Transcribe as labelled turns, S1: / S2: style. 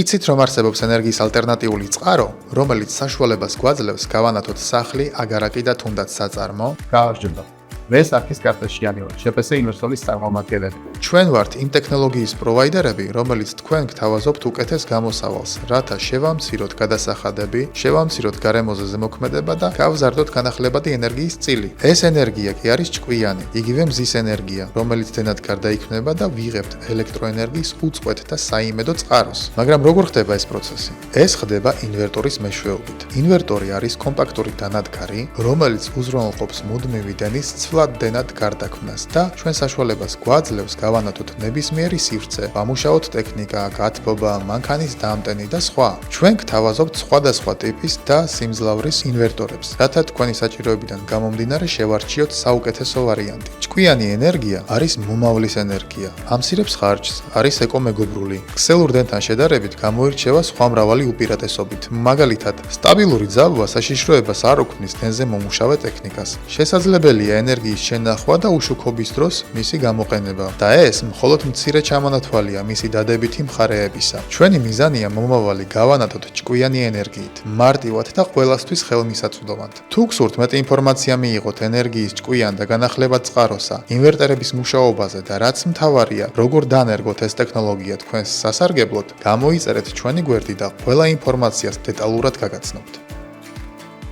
S1: იცით, რომ არსებობს ენერგიის ალტერნატიული წყარო, რომელიც საშუალებას გვაძლევს გავანათოთ სახლი, აგარაკი და თუნდაც საწარმო?
S2: გააჟღერდა. ეს არქის კარტაშიანი ვარ, შპს ინვესტორის წარმომადგენელი.
S1: ჩვენ ვართ იმ ტექნოლოგიის პროვაიდერები, რომელიც თქვენ გთავაზობთ უკეთეს გამოსავალს, რათა შევამციროთ გადასახადები, შევამციროთ გარემოზე ზემოქმედება და გავზარდოთ განახლებადი ენერგიის წილი. ეს ენერგია კი არის ჭკვიანი, იგივე მზის ენერგია, რომელიც დენად გარდაიქმნება და ვიღებთ ელექტროენერგიის უწყვეტ და საიმედო წყაროს. მაგრამ როგორ ხდება ეს პროცესი? ეს ხდება ინვერტორის მეშვეობით. ინვერტორი არის კომპაქტური დანადგარი, რომელიც უზრუნველყოფს მუდმივი დენის ცვლად დენად გარდაქმნას და ჩვენ საშუალებას გვაძლევს გავანათოთ ნებისმიერი სივრცე, ვამუშაოთ ტექნიკა, გათბობა, მანქანის დამტენი და სხვა. ჩვენ გთავაზობთ სხვადასხვა ტიპის და სიმძლავრის ინვერტორებს, რათა თქვენი საჭიროებიდან გამომდინარე შევარჩიოთ საუკეთესო ვარიანტი. ჭკვიანი ენერგია არის მომავლის ენერგია, ამცირებს ხარჯს, არის ეკომეგობრული. ქსელურ დენთან შედარებით გამოირჩევა სხვა მრავალი უპირატესობით. მაგალითად, სტაბილური ძაბვა საშიშროებას არ უქმნის დენზე მომუშავე ტექნიკას. შესაძლებელია ენერგიის შენახვა და უშუქობის დროს მისი გამოყენება. და ეს მხოლოდ მცირე ჩამონათვალია მისი დადებითი მხარეებისა. ჩვენი მიზანია მომავალი გავანათოთ ჭკვიანი ენერგიით, მარტივად და ყველასთვის ხელმისაწვდომად. თუ გსურთ მეტი ინფორმაცია მიიღოთ ენერგიის ჭკვიან და განახლებად წყაროსა, ინვერტერების მუშაობაზე და რაც მთავარია, როგორ დანერგოთ ეს ტექნოლოგია თქვენს სასარგებლოდ, გამოიწერეთ ჩვენი გვერდი და ყველა ინფორმაციას დეტალურად გაგაცნობთ.